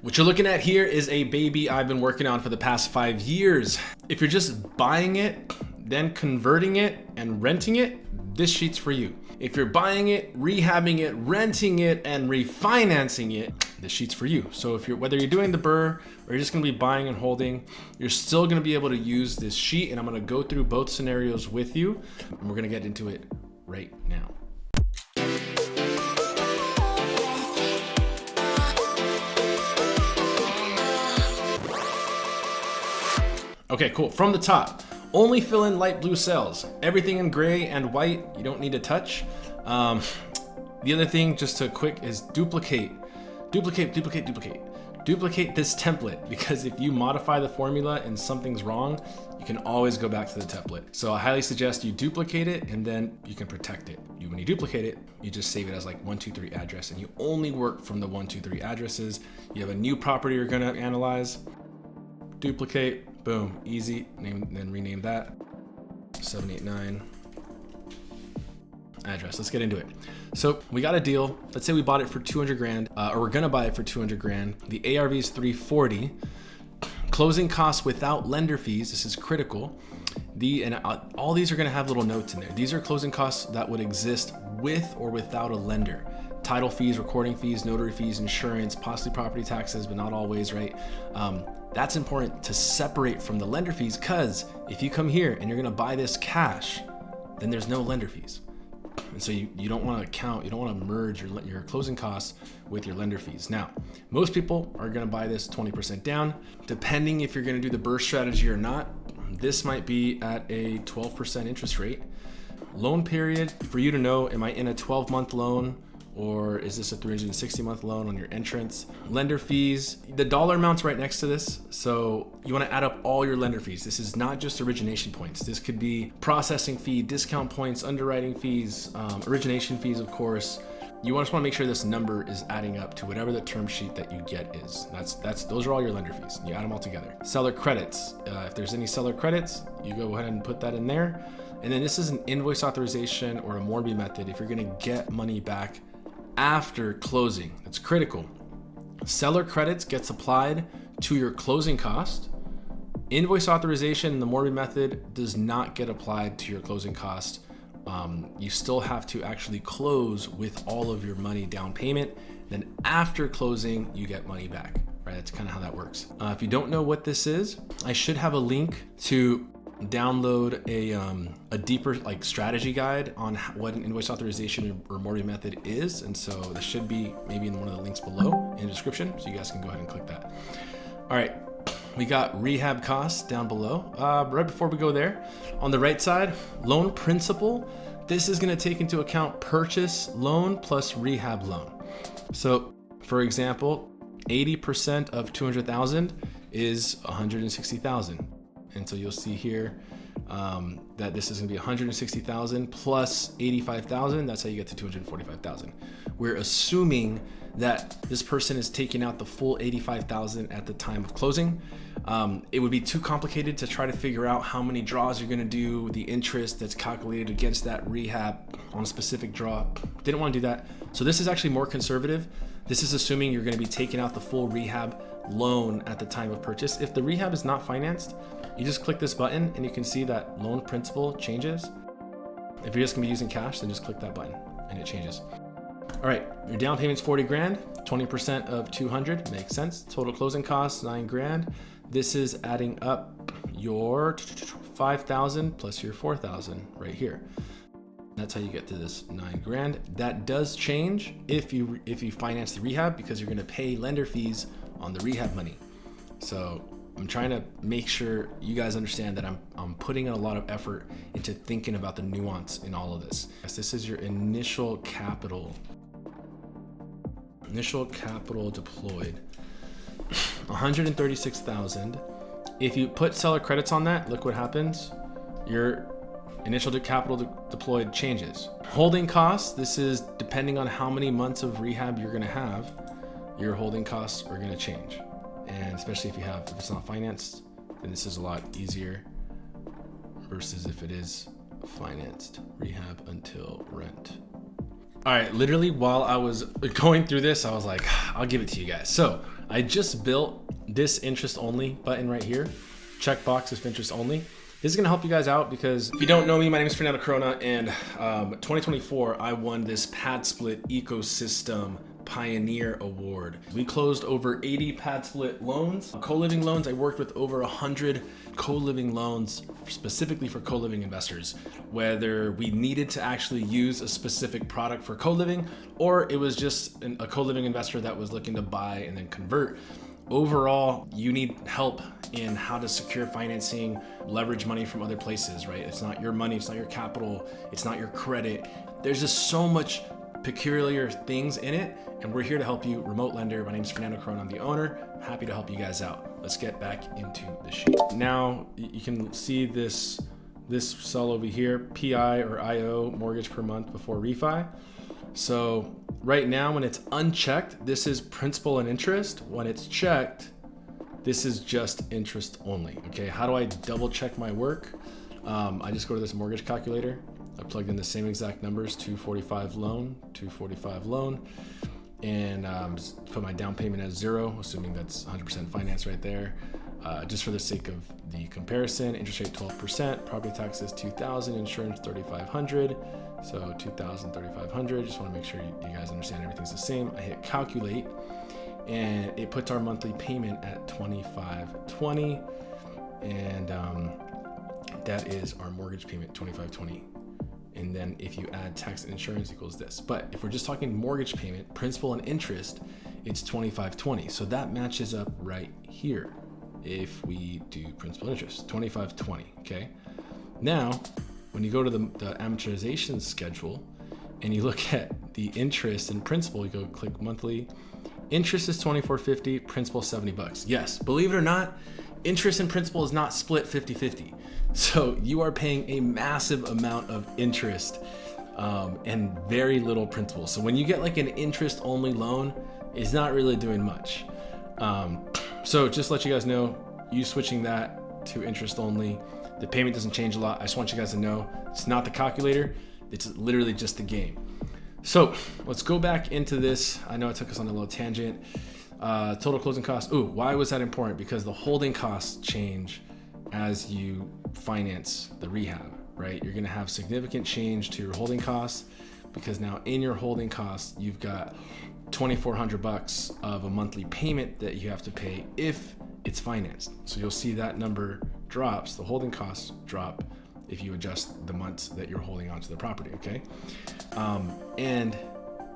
What you're looking at here is a baby I've been working on for the past 5 years. If you're just buying it, then converting it and renting it, this sheet's for you. If you're buying it, rehabbing it, renting it, and refinancing it, this sheet's for you. So if whether you're doing the BRRRR or you're just gonna be buying and holding, you're still gonna be able to use this sheet, and I'm gonna go through both scenarios with you, and we're gonna get into it right now. Okay, cool. From the top, only fill in light blue cells. Everything in gray and white, you don't need to touch. The other thing, just to quick, is duplicate this template, because if you modify the formula and something's wrong, you can always go back to the template. So I highly suggest you duplicate it, and then you can protect it. When you duplicate it, you just save it as like 123 address, and you only work from the 123 addresses. You have a new property you're gonna analyze, duplicate, boom, easy, then rename that 789 address. Let's get into it. So we got a deal. Let's say we bought it for 200 grand, or we're gonna buy it for 200 grand. The ARV is 340. Closing costs without lender fees. This is critical. All these are gonna have little notes in there. These are closing costs that would exist with or without a lender. Title fees, recording fees, notary fees, insurance, possibly property taxes, but not always, right? That's important to separate from the lender fees, because if you come here and you're gonna buy this cash, then there's no lender fees. And so you don't wanna count, you don't wanna merge your closing costs with your lender fees. Now, most people are gonna buy this 20% down. Depending if you're gonna do the BRRRR strategy or not, this might be at a 12% interest rate. Loan period, for you to know, am I in a 12-month loan? Or is this a 360-month loan on your entrance? Lender fees, the dollar amount's right next to this. So you wanna add up all your lender fees. This is not just origination points. This could be processing fee, discount points, underwriting fees, origination fees, of course. You just wanna make sure this number is adding up to whatever the term sheet that you get is. Those are all your lender fees. You add them all together. Seller credits, if there's any seller credits, you go ahead and put that in there. And then this is an invoice authorization or a Morby method if you're gonna get money back after closing. That's critical. Seller credits gets applied to your closing cost. Invoice authorization in the Morby method does not get applied to your closing cost. You still have to actually close with all of your money down payment. Then after closing, you get money back, right? That's kind of how that works. If you don't know what this is, I should have a link to download a deeper strategy guide on what an invoice authorization or Morby method is, and so this should be maybe in one of the links below in the description, so you guys can go ahead and click that. All right, we got rehab costs down below. Right before we go there, on the right side, loan principal. This is going to take into account purchase loan plus rehab loan. So for example, 80% of 200,000 is 160,000. And so you'll see here that this is gonna be 160,000 plus 85,000. That's how you get to 245,000. We're assuming that this person is taking out the full 85,000 at the time of closing. It would be too complicated to try to figure out how many draws you're gonna do, the interest that's calculated against that rehab on a specific draw. Didn't wanna do that. So this is actually more conservative. This is assuming you're gonna be taking out the full rehab loan at the time of purchase. If the rehab is not financed, you just click this button and you can see that loan principal changes. If you're just gonna be using cash, then just click that button and it changes. All right, your down payment's 40 grand, 20% of 200, makes sense. Total closing costs, 9 grand. This is adding up your 5,000 plus your 4,000 right here. That's how you get to this 9 grand. That does change if you finance the rehab, because you're gonna pay lender fees on the rehab money. So I'm trying to make sure you guys understand that I'm putting in a lot of effort into thinking about the nuance in all of this. This is your initial capital deployed, 136,000. If you put seller credits on that, look what happens. Your initial capital deployed changes. Holding costs, this is depending on how many months of rehab you're gonna have, your holding costs are gonna change. And especially if it's not financed, then this is a lot easier versus if it is financed. Rehab until rent. All right, literally while I was going through this, I was like, I'll give it to you guys. So I just built this interest only button right here. Checkbox is interest only. This is gonna help you guys out because if you don't know me, my name is Fernando Corona, and 2024, I won this PadSplit Ecosystem Pioneer Award. We closed over 80 PadSplit loans, co-living loans. I worked with over 100 co-living loans specifically for co-living investors, whether we needed to actually use a specific product for co-living or it was just a co-living investor that was looking to buy and then convert. Overall, you need help in how to secure financing, leverage money from other places, right? It's not your money, it's not your capital, it's not your credit. There's just so much peculiar things in it, and we're here to help you. Remote lender. My name is Fernando Corona. I'm the owner. Happy to help you guys out. Let's get back into the sheet. Now you can see this cell over here, PI or IO, mortgage per month before refi. So right now when it's unchecked, this is principal and interest. When it's checked, this is just interest only. Okay, how do I double check my work? I just go to this mortgage calculator. I plugged in the same exact numbers, 245 loan, 245 loan, and put my down payment as 0, assuming that's 100% finance right there. Just for the sake of the comparison, interest rate 12%, property taxes 2,000, insurance 3,500. So 2,000, 3,500. Just want to make sure you guys understand everything's the same. I hit calculate, and it puts our monthly payment at $2,520, and that is our mortgage payment, $2,520. And then if you add tax and insurance equals this. But if we're just talking mortgage payment, principal and interest, it's $2,520. So that matches up right here. If we do principal and interest, $2,520, okay? Now, when you go to the amortization schedule and you look at the interest and principal, you go click monthly. Interest is $2,450, principal $70. Yes, believe it or not, interest and principal is not split 50-50. So you are paying a massive amount of interest and very little principal. So when you get like an interest only loan, it's not really doing much. So just to let you guys know, you switching that to interest only, the payment doesn't change a lot. I just want you guys to know it's not the calculator, it's literally just the game. So let's go back into this. I know it took us on a little tangent. Total closing costs. Ooh, why was that important? Because the holding costs change as you finance the rehab, right? You're gonna have significant change to your holding costs because now in your holding costs, you've got $2,400 of a monthly payment that you have to pay if it's financed. So you'll see that number drops, the holding costs drop if you adjust the months that you're holding onto the property, okay? And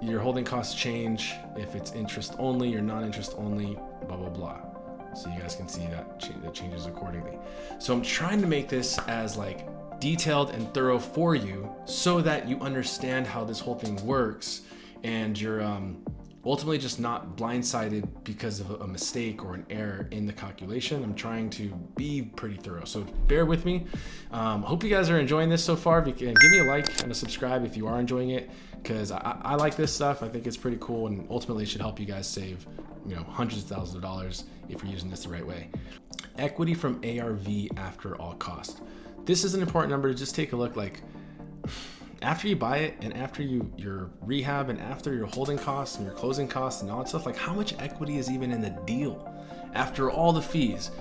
your holding costs change if it's interest only or non-interest only, blah, blah, blah. So you guys can see that changes accordingly. So I'm trying to make this as like detailed and thorough for you so that you understand how this whole thing works and you're ultimately just not blindsided because of a mistake or an error in the calculation. I'm trying to be pretty thorough, so bear with me. Hope you guys are enjoying this so far. Give me a like and a subscribe if you are enjoying it, because I like this stuff. I think it's pretty cool, and ultimately it should help you guys save hundreds of thousands of dollars if you're using this the right way. Equity from ARV after all cost. This is an important number to just take a look. Like, after you buy it and after your rehab and after your holding costs and your closing costs and all that stuff, like how much equity is even in the deal after all the fees?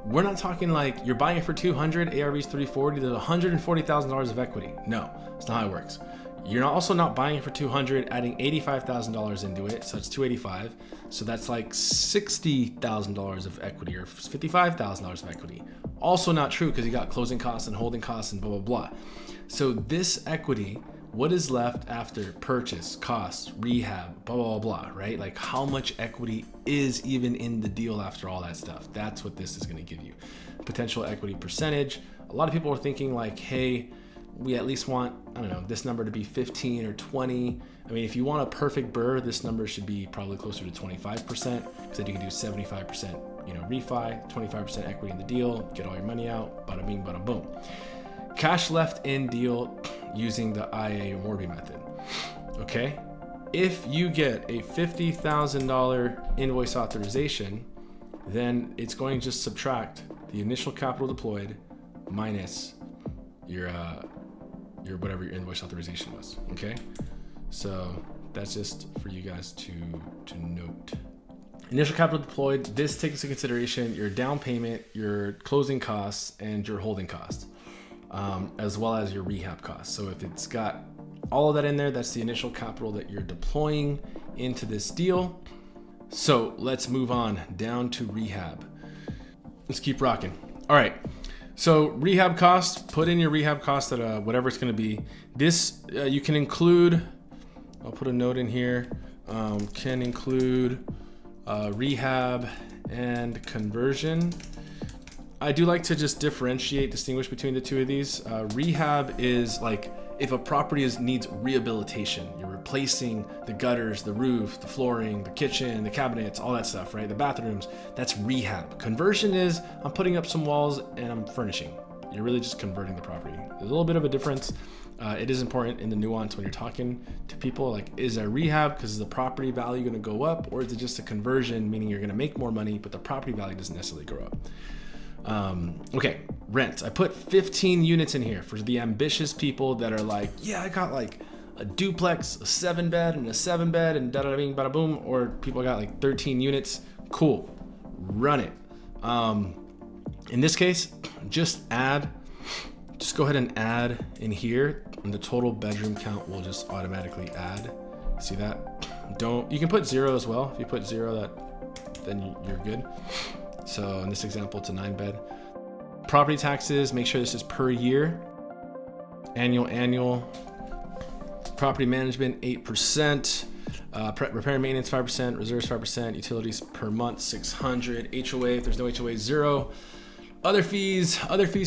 We're not talking like you're buying it for 200, ARV's 340, there's $140,000 of equity. No, that's not how it works. You're also not buying it for 200, adding $85,000 into it, so it's 285. So that's like $60,000 of equity or $55,000 of equity. Also not true because you got closing costs and holding costs and blah, blah, blah. So this equity, what is left after purchase, costs, rehab, blah, blah, blah, right? Like how much equity is even in the deal after all that stuff? That's what this is going to give you. Potential equity percentage. A lot of people are thinking like, hey, we at least want, I don't know, this number to be 15 or 20. I mean, if you want a perfect BRRRR, this number should be probably closer to 25%, because then you can do 75%, refi, 25% equity in the deal, get all your money out, bada bing, bada boom. Cash left in deal using the IA or Morby method. Okay, if you get a $50,000 invoice authorization, then it's going to just subtract the initial capital deployed minus your whatever your invoice authorization was. Okay, so that's just for you guys to note. Initial capital deployed, this takes into consideration your down payment, your closing costs, and your holding costs, as well as your rehab costs. So if it's got all of that in there, that's the initial capital that you're deploying into this deal. So let's move on down to rehab. Let's keep rocking. All right. So rehab costs, put in your rehab costs at whatever it's going to be. This you can include, I'll put a note in here, can include rehab and conversion. I do like to just distinguish between the two of these. Rehab is like if a property needs rehabilitation, you're replacing the gutters, the roof, the flooring, the kitchen, the cabinets, all that stuff, right? The bathrooms, that's rehab. Conversion is I'm putting up some walls and I'm furnishing. You're really just converting the property. There's a little bit of a difference. It is important in the nuance when you're talking to people, like, is a rehab because is the property value going to go up, or is it just a conversion, meaning you're going to make more money, but the property value doesn't necessarily go up? Okay, rent. I put 15 units in here for the ambitious people that are like, yeah, I got like a duplex, a 7-bed and a 7-bed and da da bing bada boom, or people got like 13 units. Cool, run it. In this case, just go ahead and add in here, and the total bedroom count will just automatically add. See that? You can put 0 as well. If you put 0, then you're good. So in this example, it's a 9-bed. Property taxes, make sure this is per year. Annual. Property management, 8%. Repair and maintenance, 5%. Reserves, 5%. Utilities per month, 600. HOA, if there's no HOA, 0. Other fees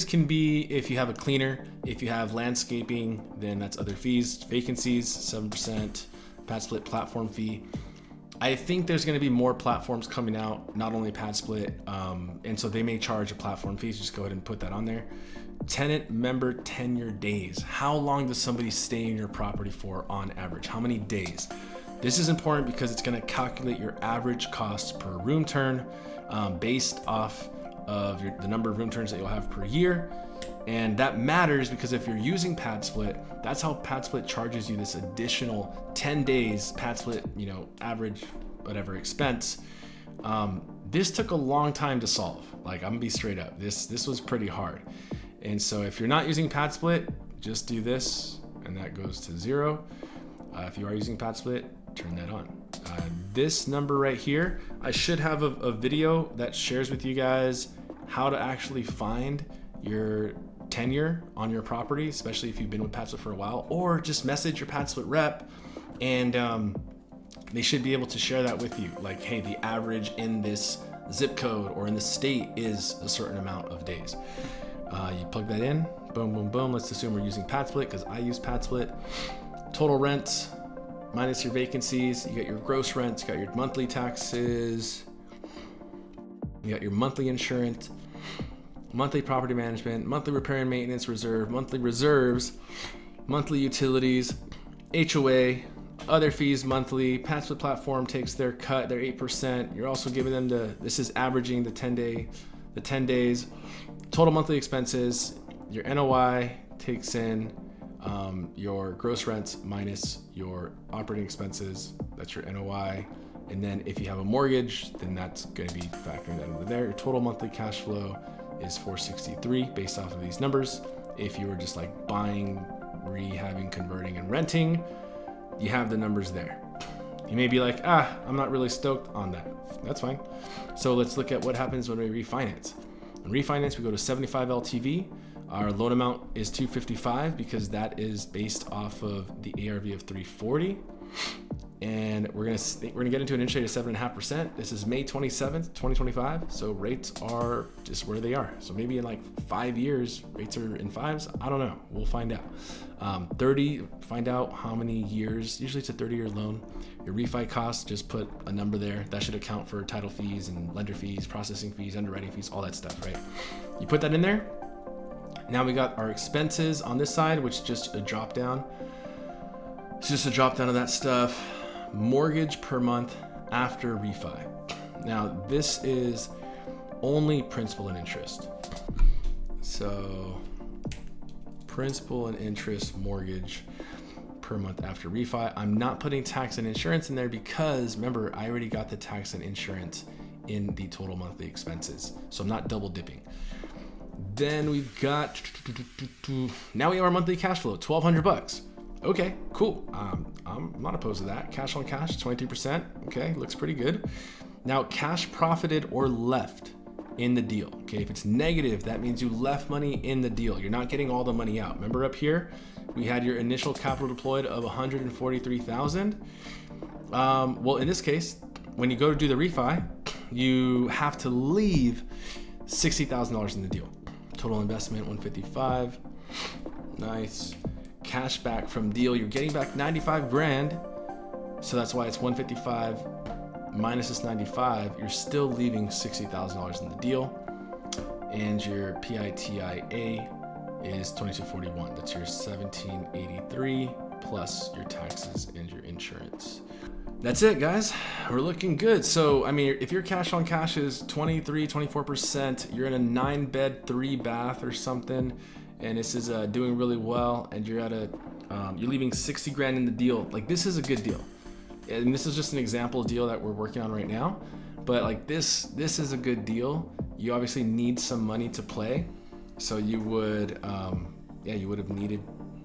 can be if you have a cleaner. If you have landscaping, then that's other fees. Vacancies, 7%. PadSplit platform fee. I think there's going to be more platforms coming out, not only PadSplit, and so they may charge a platform fee. So just go ahead and put that on there. Tenant member tenure days. How long does somebody stay in your property for on average? How many days? This is important because it's going to calculate your average cost per room turn based off of the number of room turns that you'll have per year. And that matters because if you're using PadSplit, that's how PadSplit charges you this additional 10 days PadSplit, average whatever expense. This took a long time to solve. Like, I'm gonna be straight up. This was pretty hard. And so if you're not using PadSplit, just do this and that goes to 0. If you are using PadSplit, turn that on. This number right here, I should have a video that shares with you guys how to actually find your tenure on your property, especially if you've been with PadSplit for a while, or just message your PadSplit rep and they should be able to share that with you. Like, hey, the average in this zip code or in the state is a certain amount of days. You plug that in, boom, boom, boom. Let's assume we're using PadSplit because I use PadSplit. Total rent minus your vacancies. You got your gross rent, you got your monthly taxes, you got your monthly insurance, monthly property management, monthly repair and maintenance reserve, monthly reserves, monthly utilities, HOA, other fees monthly. PadSplit platform takes their cut, their 8%. You're also giving them this is averaging the 10 days. Total monthly expenses, your NOI takes in your gross rents minus your operating expenses. That's your NOI. And then if you have a mortgage, then that's going to be factoring that into there. Your total monthly cash flow is $463 based off of these numbers. If you were just like buying, rehabbing, converting, and renting, you have the numbers there. You may be like, I'm not really stoked on that. That's fine. So let's look at what happens when we refinance. On refinance, we go to 75 LTV. Our loan amount is $255 because that is based off of the ARV of 340. And we're gonna get into an interest rate of 7.5%. This is May 27th, 2025. So rates are just where they are. So maybe in like 5 years, rates are in 5s. I don't know. We'll find out. 30. Find out how many years. Usually it's a 30-year loan. Your refi costs, just put a number there. That should account for title fees and lender fees, processing fees, underwriting fees, all that stuff, right? You put that in there. Now we got our expenses on this side, which is just a drop down. It's just a drop down of that stuff. Mortgage per month after refi. Now this is only principal and interest. So principal and interest mortgage per month after refi. I'm not putting tax and insurance in there because remember, I already got the tax and insurance in the total monthly expenses. So I'm not double dipping. Then we've got, now we have our monthly cash flow, $1,200. Okay, cool. I'm not opposed to that. Cash on cash, 23%. Okay, looks pretty good. Now, cash profited or left in the deal. Okay, if it's negative, that means you left money in the deal. You're not getting all the money out. Remember up here, we had your initial capital deployed of 143,000. Well, in this case, when you go to do the refi, you have to leave $60,000 in the deal. Total investment 155. Nice. Cash back from deal, you're getting back 95 grand. So that's why it's 155 minus this 95. You're still leaving $60,000 in the deal. And your PITIA is 2241. That's your 1783 plus your taxes and your insurance. That's it, guys. We're looking good. So, I mean, if your cash on cash is 23, 24%, you're in a 9-bed, 3-bath or something, and this is doing really well, and you're at you're leaving 60 grand in the deal. Like, this is a good deal. And this is just an example deal that we're working on right now. But like this is a good deal. You obviously need some money to play. So you would, you would have needed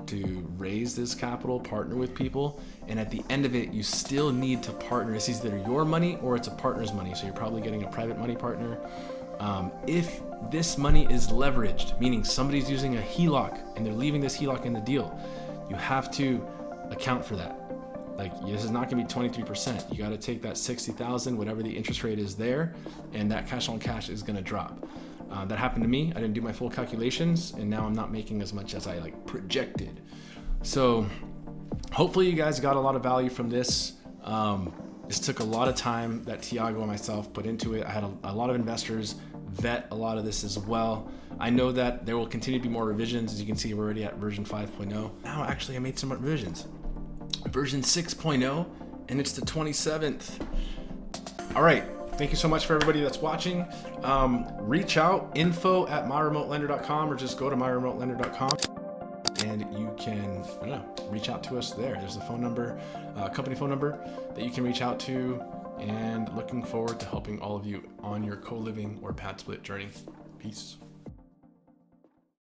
to raise this capital, partner with people, and at the end of it, you still need to partner. It's either your money or it's a partner's money. So you're probably getting a private money partner. If this money is leveraged, meaning somebody's using a HELOC and they're leaving this HELOC in the deal, you have to account for that. Like, this is not gonna be 23%. You gotta take that 60,000, whatever the interest rate is there, and that cash on cash is gonna drop. That happened to me. I didn't do my full calculations, and now I'm not making as much as I projected. So hopefully you guys got a lot of value from this. This took a lot of time that Tiago and myself put into it. I had a lot of investors vet a lot of this as well. I know that there will continue to be more revisions. As you can see, we're already at version 5.0. Now, actually, I made some revisions. Version 6.0, and it's the 27th. All right. Thank you so much for everybody that's watching. Reach out, info@myremotelender.com, or just go to myremotelender.com and you can, reach out to us there. There's a phone number, company phone number that you can reach out to, and looking forward to helping all of you on your co-living or PadSplit journey. Peace.